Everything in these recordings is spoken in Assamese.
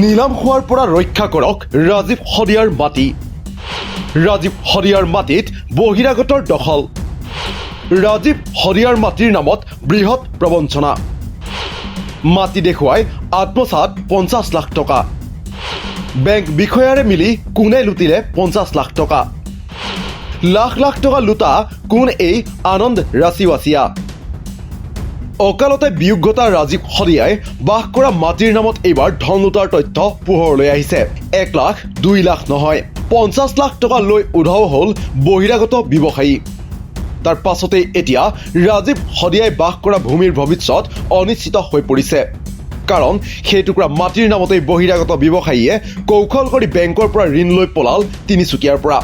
নিলাম হোৱাৰ পৰা ৰক্ষা কৰক ৰাজীৱ শদিয়াৰ মাটি। ৰাজীৱ শদিয়াৰ মাটিত বহিৰাগতৰ দখল। ৰাজীৱ শদিয়াৰ মাটিৰ নামত বৃহৎ প্ৰবঞ্চনা। মাটি দেখুৱাই আত্মসাৎ 50 লাখ টকা। বেংক বিষয়াৰে মিলি কোনে লুটিলে 50 লাখ টকা। লাখ লাখ টকা লুটা কোন এই আনন্দ ৰাচিৱাচিয়া। অকালতে বিয়োগ্যতা ৰাজীৱ শদিয়াই বাস কৰা মাটিৰ নামত এইবাৰ ধন লুটাৰ তথ্য পোহৰলৈ আহিছে। 1 লাখ 2 লাখ নহয়, 50 লাখ টকা লৈ উধাও হ'ল বহিৰাগত ব্যৱসায়ী। তাৰ পাছতেই এতিয়া ৰাজীৱ শদিয়াই বাস কৰা ভূমিৰ ভৱিষ্যত অনিশ্চিত হৈ পৰিছে। কাৰণ সেই টুকুৰা মাটিৰ নামতেই বহিৰাগত ব্যৱসায়ীয়ে কৌশল কৰি বেংকৰ পৰা ঋণ লৈ পলাল তিনিচুকীয়াৰ পৰা।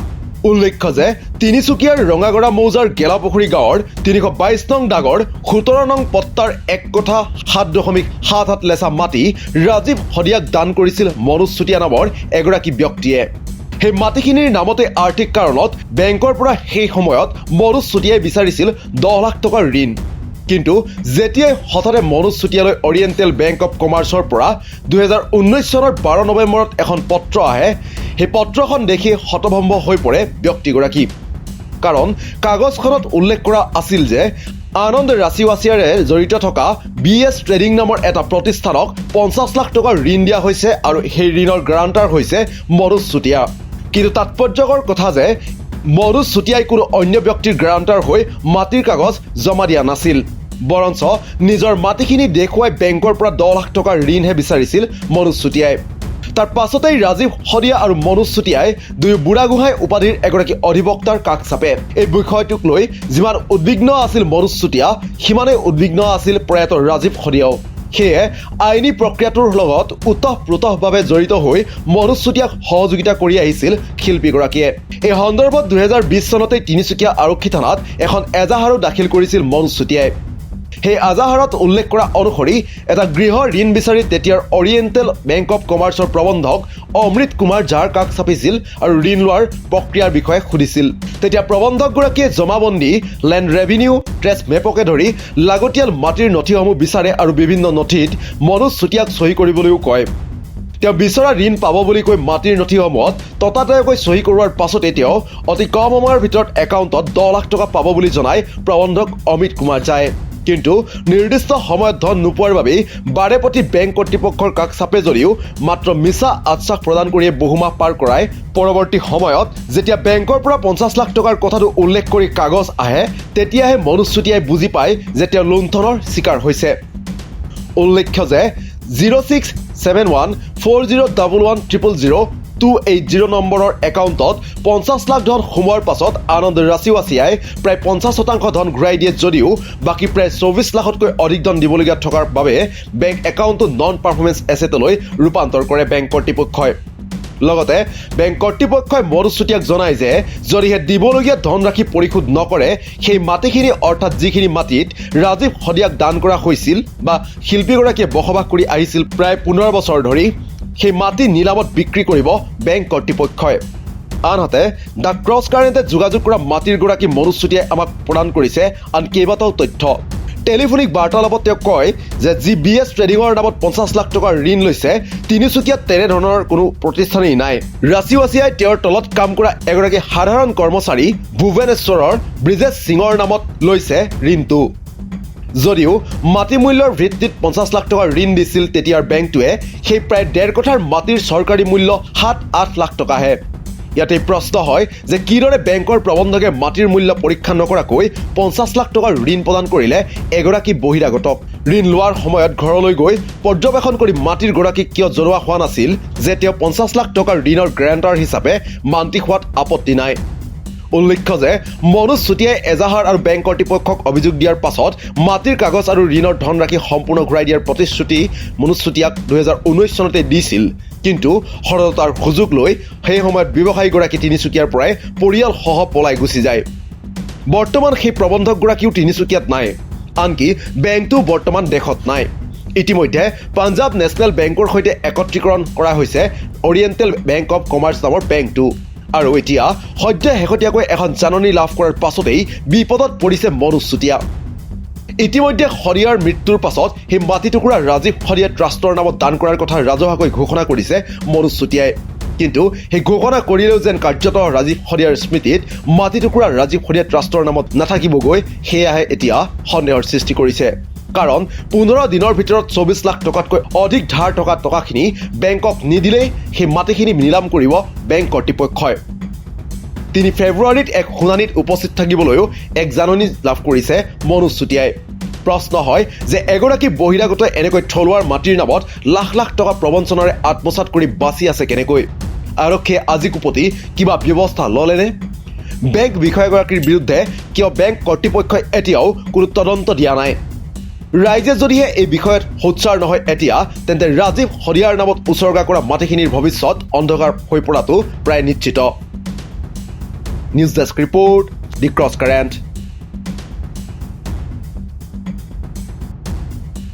উল্লেখ্য যে তিনিচুকীয়াৰ ৰঙাগড়া মৌজাৰ গেলাপুখুৰী গাঁৱৰ 322 নং দাগৰ 17 নং পট্টাৰ 1 কঠা 7.7 লেচা মাটি ৰাজীৱ শদিয়াক দান কৰিছিল মনোজ চুতীয়া নামৰ এগৰাকী ব্যক্তিয়ে। সেই মাটিখিনিৰ নামতে আৰ্থিক কাৰণত বেংকৰ পৰা সেই সময়ত মনোজ চুতীয়াই বিচাৰিছিল 10 লাখ টকাৰ ঋণ। কিন্তু যেতিয়াই হঠাতে মনোজ চুতীয়ালৈ অৰিয়েণ্টেল বেংক অৱ কমাৰ্চৰ পৰা 2019 চনৰ 12 নৱেম্বৰত এখন পত্ৰ আহে, সেই পত্ৰখন দেখি হতভম্ব হৈ পৰে ব্যক্তিগৰাকী। কাৰণ কাগজখনত উল্লেখ কৰা আছিল যে আনন্দ ৰাচিৱাচিয়াৰে জড়িত থকা BS ট্ৰেডিং নামৰ এটা প্ৰতিষ্ঠানক 50 লাখ টকাৰ ঋণ দিয়া হৈছে আৰু সেই ঋণৰ গ্ৰান্টাৰ হৈছে মনোজ চুতীয়া। কিন্তু তাৎপৰ্যকৰ কথা যে মনোজ চুতীয়াই কোনো অন্য ব্যক্তিৰ গ্ৰান্টাৰ হৈ মাটিৰ কাগজ জমা দিয়া নাছিল, বৰঞ্চ নিজৰ মাটিখিনি দেখুৱাই বেংকৰ পৰা 10 লাখ টকাৰ ঋণহে বিচাৰিছিল মনোজ চুতীয়াই। তাৰ পাছতেই ৰাজীৱ শদিয়া আৰু মনোজ চুতীয়াই দুয়ো বুঢ়াগোহাঁই উপাধিৰ এগৰাকী অধিবক্তাৰ কাষ চাপে। এই বিষয়টোক লৈ যিমান উদ্বিগ্ন আছিল মনোজ চুতীয়া, সিমানেই উদ্বিগ্ন আছিল প্ৰয়াত ৰাজীৱ শদিয়াও। সেয়ে আইনী প্ৰক্ৰিয়াটোৰ লগত ওতঃপ্ৰোতঃভাৱে জড়িত হৈ মনোজ চুতীয়াক সহযোগিতা কৰি আহিছিল শিল্পীগৰাকীয়ে। এই সন্দৰ্ভত 2020 চনতেই তিনিচুকীয়া আৰক্ষী থানাত এখন এজাহাৰো দাখিল কৰিছিল মনোজ চুতীয়াই। সেই এজাহাৰত উল্লেখ কৰা অনুসৰি এটা গৃহ ঋণ বিচাৰি তেতিয়াৰ অৰিয়েণ্টেল বেংক অৱ কমাৰ্চৰ প্ৰবন্ধক অমৃত কুমাৰ ঝাৰ কাষ চাপিছিল আৰু ঋণ লোৱাৰ প্ৰক্ৰিয়াৰ বিষয়ে সুধিছিল। তেতিয়া প্ৰবন্ধকগৰাকীয়ে জমাবন্দী, লেণ্ড ৰেভিনিউ, ট্ৰেছ মেপকে ধৰি লাগতিয়াল মাটিৰ নথিসমূহ বিচাৰে আৰু বিভিন্ন নথিত মনোজ চুতীয়াক চহী কৰিবলৈও কয়। তেওঁ বিচৰা ঋণ পাব বুলি কৈ মাটিৰ নথিসমূহত ততাতৈয়াকৈ চহী কৰোৱাৰ পাছতে তেওঁ অতি কম সময়ৰ ভিতৰত একাউণ্টত 10 লাখ টকা পাব বুলি জনায় প্ৰবন্ধক অমিত কুমাৰ ঝাই। কিন্তু নিৰ্দিষ্ট সময়ত ধন নোপোৱাৰ বাবেই বাৰেপতি বেংক কৰ্তৃপক্ষৰ কাষ চাপে যদিও মাত্ৰ মিছা আশ্বাস প্ৰদান কৰিয়ে বহুমাহ পাৰ কৰাই পৰৱৰ্তী সময়ত যেতিয়া বেংকৰ পৰা 50 লাখ টকাৰ কথাটো উল্লেখ কৰি কাগজ আহে, তেতিয়াহে মনোজ চুতীয়াই বুজি পায় যে তেওঁ লুণ্ঠনৰ চিকাৰ হৈছে। উল্লেখ্য যে 06714011000280 নম্বৰৰ একাউণ্টত 50 লাখ ধন সোমোৱাৰ পাছত আনন্দ ৰাচিৱাচিয়াই প্ৰায় 50% ধন ঘূৰাই দিয়ে যদিও বাকী প্ৰায় 24 লাখতকৈ অধিক ধন দিবলগীয়া থকাৰ বাবে বেংক একাউণ্টটো নন পাৰফৰ্মেন্স এছেটলৈ ৰূপান্তৰ কৰে বেংক কৰ্তৃপক্ষই। লগতে বেংক কৰ্তৃপক্ষই মনোজ চুতীয়াক জনায় যে যদিহে দিবলগীয়া ধনৰাশি পৰিশোধ নকৰে, সেই মাটিখিনি অৰ্থাৎ যিখিনি মাটিত ৰাজীৱ শদিয়াক দান কৰা হৈছিল বা শিল্পীগৰাকীয়ে বসবাস কৰি আহিছিল প্ৰায় 15 বছৰ ধৰি, সেই মাটি নিলামত বিক্ৰী কৰিব বেংক কৰ্তৃপক্ষই। আনহাতে দ্য ক্ৰছ কাৰেণ্টে যোগাযোগ কৰা মাটিৰ গৰাকী মনোজ চুতীয়াই আমাক প্ৰদান কৰিছে আন কেইবাটাও তথ্য। টেলিফোনিক বাৰ্তালাপত তেওঁ কয় যে যি BS ট্ৰেডিঙৰ নামত 50 লাখ টকাৰ ঋণ লৈছে, তিনিচুকীয়াত তেনেধৰণৰ কোনো প্ৰতিষ্ঠানেই নাই। ৰাচিৱাচিয়াই তেওঁৰ তলত কাম কৰা এগৰাকী সাধাৰণ কৰ্মচাৰী ভুৱনেশ্বৰৰ ব্ৰিজেশ সিঙৰ নামত লৈছে ঋণটো। যদিও মাটি মূল্যৰ ভিত্তিত 50 লাখ টকাৰ ঋণ দিছিল তেতিয়াৰ বেংকটোৱে, সেই প্ৰায় 1.5 কঠাৰ মাটিৰ চৰকাৰী মূল্য 7-8 লাখ টকাহে। ইয়াতে প্ৰশ্ন হয় যে কিদৰে বেংকৰ প্ৰবন্ধকে মাটিৰ মূল্য পৰীক্ষা নকৰাকৈ 50 লাখ টকাৰ ঋণ প্ৰদান কৰিলে এগৰাকী বহিৰাগতক। ঋণ লোৱাৰ সময়ত ঘৰলৈ গৈ পৰ্যবেক্ষণ কৰি মাটিৰ গৰাকীক কিয় জনোৱা হোৱা নাছিল যে তেওঁ 50 লাখ টকাৰ ঋণৰ গ্ৰেণ্টাৰ হিচাপে মান্তি হোৱাত আপত্তি নাই। উল্লেখ্য যে মনোজ চুতীয়াই এজাহাৰ আৰু বেংক কৰ্তৃপক্ষক অভিযোগ দিয়াৰ পাছত মাটিৰ কাগজ আৰু ঋণৰ ধনৰাশি সম্পূৰ্ণ ঘূৰাই দিয়াৰ প্ৰতিশ্ৰুতি মনোজ চুতীয়াক 2019 চনতে দিছিল। কিন্তু সৰলতাৰ সুযোগ লৈ সেই সময়ত ব্যৱসায়ীগৰাকী তিনিচুকীয়াৰ পৰাই পৰিয়ালসহ পলাই গুচি যায়। বৰ্তমান সেই প্ৰবন্ধকগৰাকীও তিনিচুকীয়াত নাই, আনকি বেংকটোও বৰ্তমান দেশত নাই। ইতিমধ্যে পাঞ্জাৱ নেশ্যনেল বেংকৰ সৈতে একত্ৰীকৰণ কৰা হৈছে অৰিয়েণ্টেল বেংক অৱ কমাৰ্চ নামৰ বেংকটো। আৰু এতিয়া সদ্য শেহতীয়াকৈ এখন জাননী লাভ কৰাৰ পাছতেই বিপদত পৰিছে মনোজ চুতীয়া। ইতিমধ্যে শদিয়াৰ মৃত্যুৰ পাছত সেই মাটি টুকুৰা ৰাজীৱ শদিয়া ট্ৰাষ্টৰ নামত দান কৰাৰ কথা ৰাজহুৱাকৈ ঘোষণা কৰিছে মনোজ চুতীয়াই। কিন্তু সেই ঘোষণা কৰিলেও যেন কাৰ্যত ৰাজীৱ শদিয়াৰ স্মৃতিত মাটি টুকুৰা ৰাজীৱ শদিয়া ট্ৰাষ্টৰ নামত নাথাকিবগৈ, সেয়াহে এতিয়া সন্দেহৰ সৃষ্টি কৰিছে। কাৰণ 15 দিনৰ ভিতৰত 24 লাখ টকাতকৈ অধিক ধাৰ থকা টকাখিনি বেংকক নিদিলেই সেই মাটিখিনি নিলাম কৰিব বেংক কৰ্তৃপক্ষই। 3 ফেব্ৰুৱাৰীত এক শুনানিত উপস্থিত থাকিবলৈও এক জাননী লাভ কৰিছে মনোজ চুতীয়াই। প্ৰশ্ন হয় যে এগৰাকী বহিৰাগতই এনেকৈ থলুৱাৰ মাটিৰ নামত লাখ লাখ টকা প্ৰবঞ্চনাৰে আত্মসাত কৰি বাচি আছে কেনেকৈ? আৰক্ষীয়ে আজি কুপতি কিবা ব্যৱস্থা ল'লেনে? বেংক বিষয়াগৰাকীৰ বিৰুদ্ধে কিয় বেংক কৰ্তৃপক্ষই এতিয়াও কোনো তদন্ত দিয়া নাই? ৰাইজে যদিহে এই বিষয়ত সোচ্চাৰ নহয় এতিয়া, তেন্তে ৰাজীৱ শদিয়াৰ নামত উচৰ্গা কৰা মাটিখিনিৰ ভৱিষ্যত অন্ধকাৰ হৈ পৰাটো প্ৰায় নিশ্চিত। নিউজ ডেস্ক ৰিপৰ্ট, দি ক্ৰছ কাৰেণ্ট।